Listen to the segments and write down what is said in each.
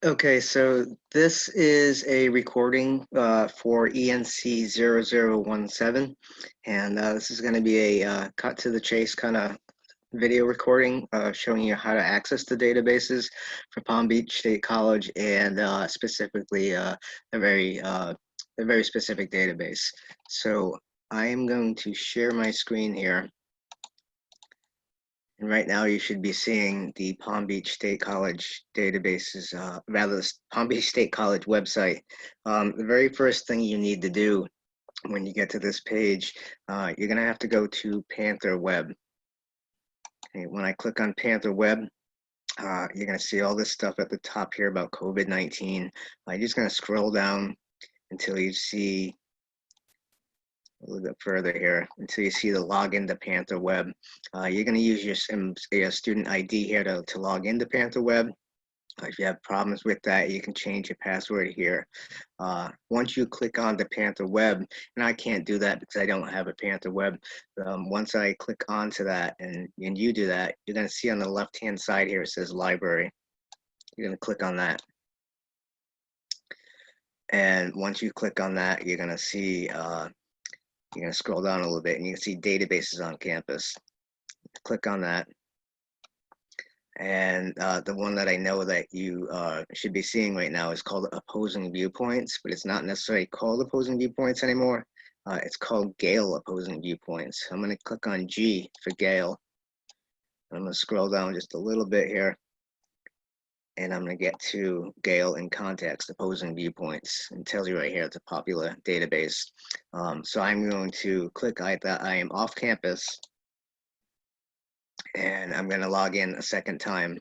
Okay, so this is a recording for ENC 0017, and this is going to be a cut to the chase kind of video recording showing you how to access the databases for Palm Beach State College and specifically a very specific database. So I am going to share my screen here. And right now you should be seeing the Palm Beach State College databases, rather the Palm Beach State College website. The very first thing you need to do when you get to this page, you're gonna have to go to Panther Web. Okay, when I click on Panther Web, you're gonna see all this stuff at the top here about COVID-19. You're just gonna scroll down until you see a little bit further here until you see the login to Panther Web. You're going to use your student ID here to log into Panther Web. If you have problems with that, you can change your password here. Once you click on the Panther Web, and I can't do that because I don't have a Panther Web, once I click onto that and you do that, you're going to see on the left-hand side here, it says library. You're going to click on that. And once you click on that, you're going to see you're going to scroll down a little bit and you can see databases on campus. Click on that. And the one that I know that you should be seeing right now is called Opposing Viewpoints, but it's not necessarily called Opposing Viewpoints anymore. It's called Gale Opposing Viewpoints. I'm going to click on G for Gale. I'm going to scroll down just a little bit here. And I'm going to get to Gale in Context, Opposing Viewpoints. It tells you right here it's a popular database. So I'm going to click that I am off campus, and I'm going to log in a second time.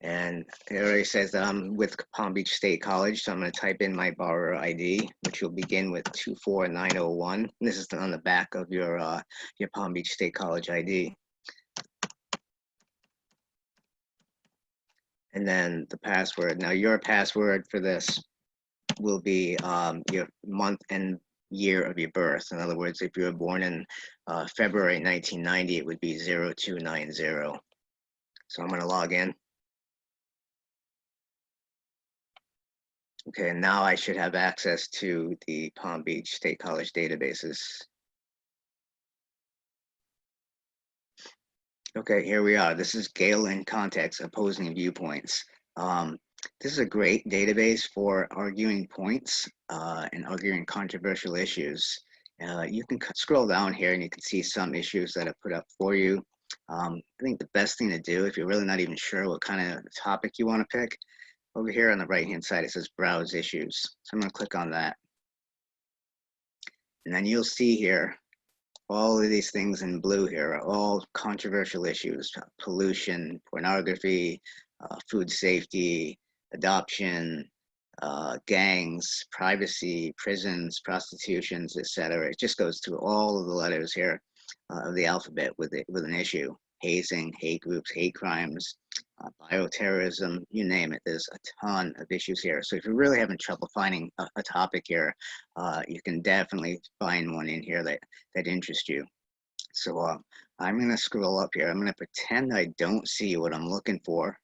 And it already says that I'm with Palm Beach State College, so I'm going to type in my borrower ID, which will begin with 24901. This is on the back of your Palm Beach State College ID. And then the password. Now your password for this will be your month and year of your birth. In other words, if you were born in February 1990, it would be 0290. So I'm going to log in. Okay, and now I should have access to the Palm Beach State College databases. Okay, here we are. This is Gale in Context, Opposing Viewpoints. This is a great database for arguing points and arguing controversial issues. You can scroll down here and you can see some issues that are put up for you. I think the best thing to do, if you're really not even sure what kind of topic you want to pick, over here on the right-hand side, it says Browse Issues. So I'm going to click on that. And then you'll see here, all of these things in blue here are all controversial issues: pollution, pornography, food safety, adoption, gangs, privacy, prisons, prostitutions, etc. It just goes through all of the letters here of the alphabet with an issue: hazing, hate groups, hate crimes, bioterrorism, you name it. There's a ton of issues here. So if you're really having trouble finding a topic here, you can definitely find one in here that interests you. So I'm going to scroll up here. I'm going to pretend I don't see what I'm looking for.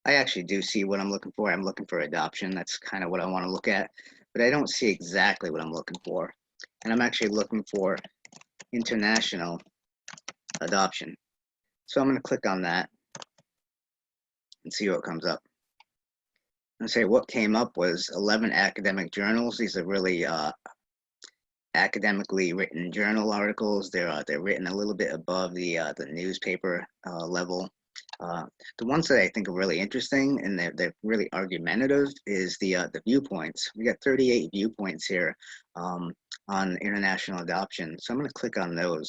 I actually do see what I'm looking for. I'm looking for adoption. That's kind of what I want to look at, but I don't see exactly what I'm looking for. And I'm actually looking for international adoption. So I'm going to click on that and see what comes up. And say what came up was 11 academic journals. These are really academically written journal articles. They're written a little bit above the newspaper level. The ones that I think are really interesting and they're really argumentative is the viewpoints. We got 38 viewpoints here on international adoption. So I'm going to click on those.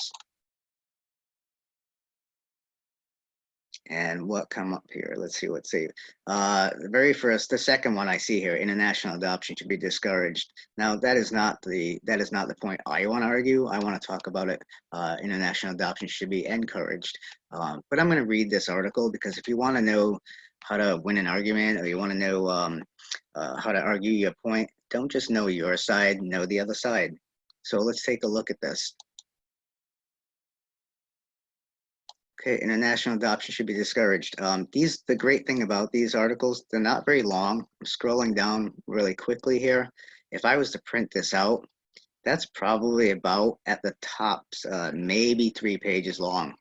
And what come up here? Let's see what's saved. The second one I see here: international adoption should be discouraged. Now that is not the point I want to argue. I want to talk about it. International adoption should be encouraged. But I'm going to read this article because if you want to know how to win an argument, or you want to know how to argue your point, don't just know your side, know the other side. So let's take a look at this. Okay, international adoption should be discouraged. The great thing about these articles, they're not very long. I'm scrolling down really quickly here. If I was to print this out, that's probably about at the top, maybe 3 pages long.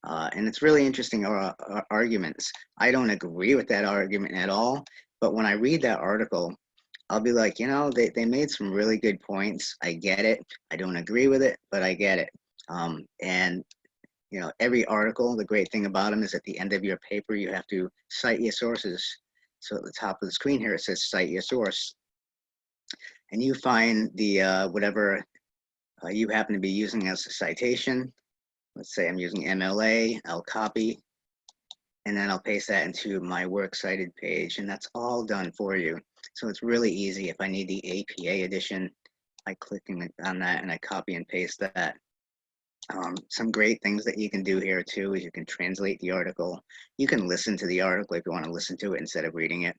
And it's really interesting arguments. I don't agree with that argument at all, but when I read that article, I'll be like, they made some really good points. I get it. I don't agree with it, but I get it. And every article, the great thing about them is at the end of your paper, you have to cite your sources. So at the top of the screen here, it says cite your source. And you find the whatever you happen to be using as a citation. Let's say I'm using MLA, I'll copy, and then I'll paste that into my works cited page, and that's all done for you. So it's really easy. If I need the APA edition, I click on that and I copy and paste that. Some great things that you can do here too is you can translate the article. You can listen to the article if you want to listen to it instead of reading it.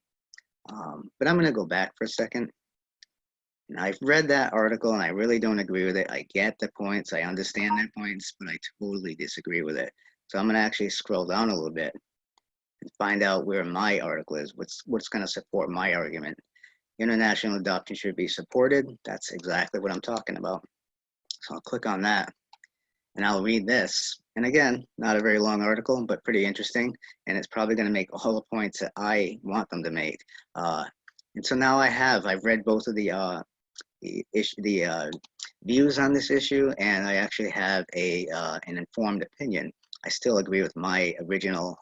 But I'm going to go back for a second. And I've read that article and I really don't agree with it. I get the points, I understand their points, but I totally disagree with it. So I'm going to actually scroll down a little bit and find out where my article is, what's going to support my argument. International adoption should be supported. That's exactly what I'm talking about. So I'll click on that and I'll read this. And again, not a very long article, but pretty interesting. And it's probably going to make all the points that I want them to make. And so now I've read both of the views on this issue, and I actually have an informed opinion. I still agree with my original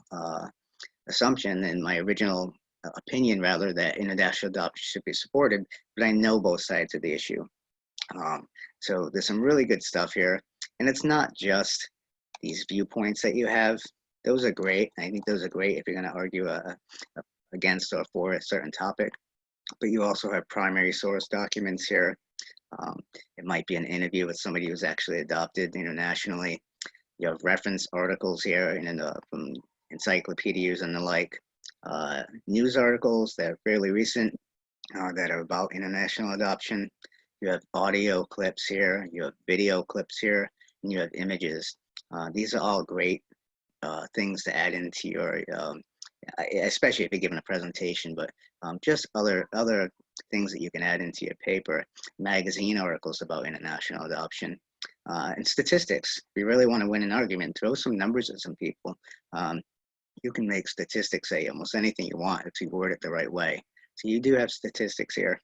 assumption and my original opinion, rather, that international adoption should be supported, but I know both sides of the issue. So there's some really good stuff here, and it's not just these viewpoints that you have. Those are great. I think those are great if you're going to argue against or for a certain topic. But you also have primary source documents here. It might be an interview with somebody who's actually adopted internationally. You have reference articles here from encyclopedias and the like. News articles that are fairly recent that are about international adoption. You have audio clips here. You have video clips here. And you have images. These are all great things to add into your especially if you're giving a presentation, but just other things that you can add into your paper. Magazine articles about international adoption, and statistics. If you really want to win an argument, throw some numbers at some people. You can make statistics say almost anything you want if you word it the right way. So you do have statistics here.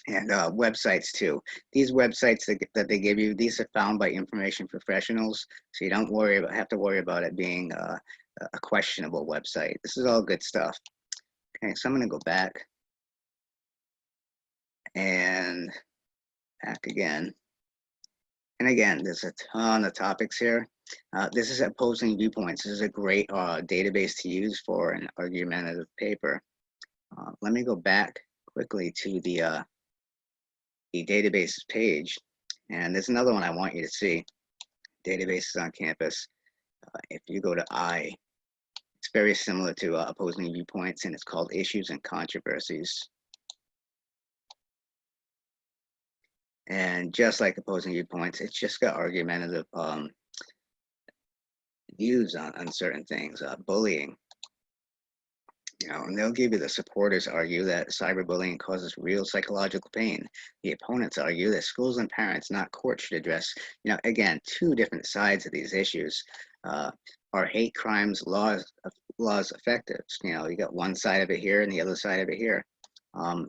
And websites too. These websites that they give you, these are found by information professionals, so you don't have to worry about it being a questionable website. This is all good stuff. Okay, so I'm going to go back and back again. And again, there's a ton of topics here. This is opposing viewpoints. This is a great database to use for an argumentative paper. Let me go back quickly to the database page. And there's another one I want you to see. Databases on campus. If you go to it's very similar to opposing viewpoints, and it's called Issues and Controversies. And just like opposing viewpoints, it's just got argumentative views on certain things. Bullying. And they'll give you the supporters argue that cyberbullying causes real psychological pain. The opponents argue that schools and parents, not courts, should address, again, two different sides of these issues. Are hate crimes laws effective? You got one side of it here and the other side of it here.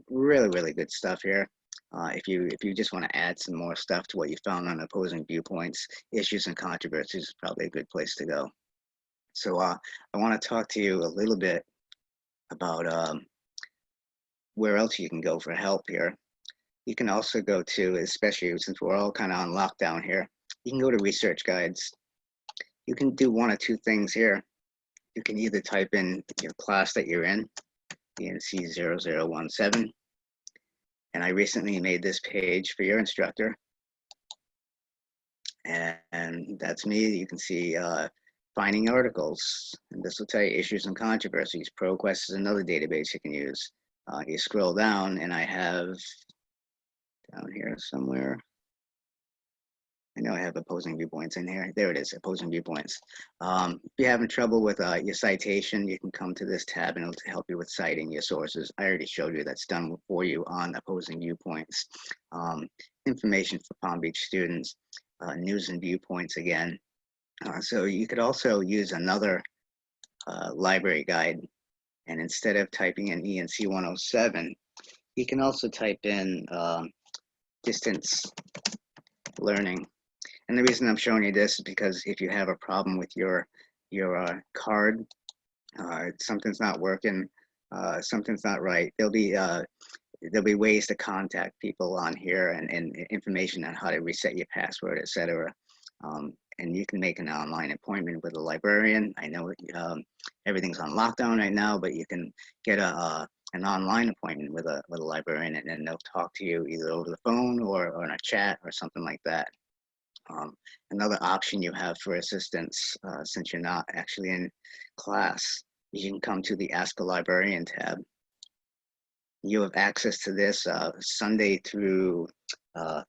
Really, really good stuff here. If you just want to add some more stuff to what you found on opposing viewpoints, Issues and Controversies is probably a good place to go. So I want to talk to you a little bit about where else you can go for help here. You can also go to, especially since we're all kind of on lockdown here, you can go to research guides. You can do one of two things here. You can either type in your class that you're in, ENC 0017, and I recently made this page for your instructor, and that's me. You can see finding articles, and this will tell you Issues and Controversies. ProQuest is another database you can use. You scroll down, and I have down here somewhere I know I have opposing viewpoints in here. There it is, opposing viewpoints. If you're having trouble with your citation, you can come to this tab and it'll help you with citing your sources. I already showed you that's done for you on opposing viewpoints. Information for Palm Beach students, news and viewpoints again. So you could also use another library guide, and instead of typing in ENC 107, you can also type in distance learning. And the reason I'm showing you this is because if you have a problem with your card, something's not working, something's not right, there'll be ways to contact people on here and information on how to reset your password, etc. And you can make an online appointment with a librarian. I know everything's on lockdown right now, but you can get an online appointment with a librarian, and then they'll talk to you either over the phone or in a chat or something like that. Another option you have for assistance, since you're not actually in class, is you can come to the Ask a Librarian tab. You have access to this Sunday through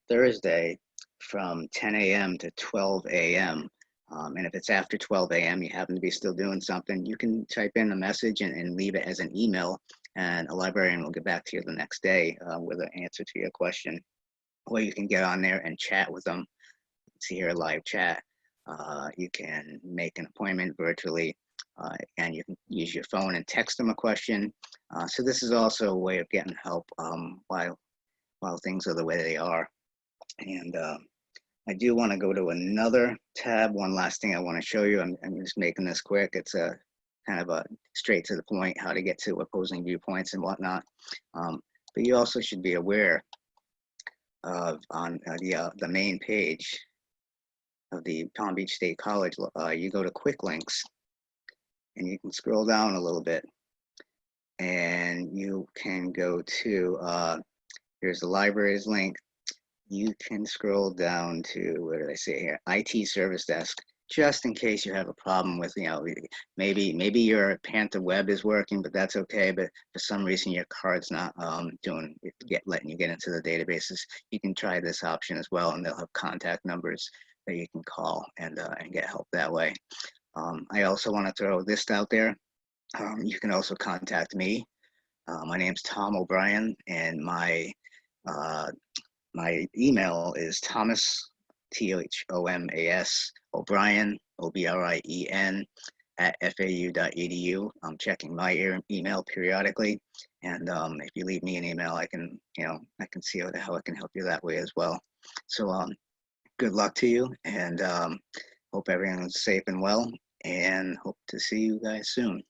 Thursday from 10 a.m. to 12 a.m. And if it's after 12 a.m., you happen to be still doing something, you can type in a message and leave it as an email, and a librarian will get back to you the next day with an answer to your question. Or you can get on there and chat with them. See here, live chat. You can make an appointment virtually, and you can use your phone and text them a question. So this is also a way of getting help while things are the way they are. And I do want to go to another tab. One last thing I want to show you. I'm just making this quick. It's a kind of a straight to the point, how to get to opposing viewpoints and whatnot. But you also should be aware of on the main page of the Palm Beach State College, you go to quick links, and you can scroll down a little bit, and you can go to here's the library's link. You can scroll down to, what did I say here, IT service desk, just in case you have a problem with, maybe your Panther Web is working, but that's okay. But for some reason your card's not letting you get into the databases. You can try this option as well, and they'll have contact numbers that you can call and get help that way. I also want to throw this out there. You can also contact me. My name's Tom O'Brien, and my email is Thomas, THOMAS, O'Brien, OBRIEN, at fau.edu. I'm checking my email periodically, and if you leave me an email, I can see how I can help you that way as well. So good luck to you, and hope everyone's safe and well, and hope to see you guys soon.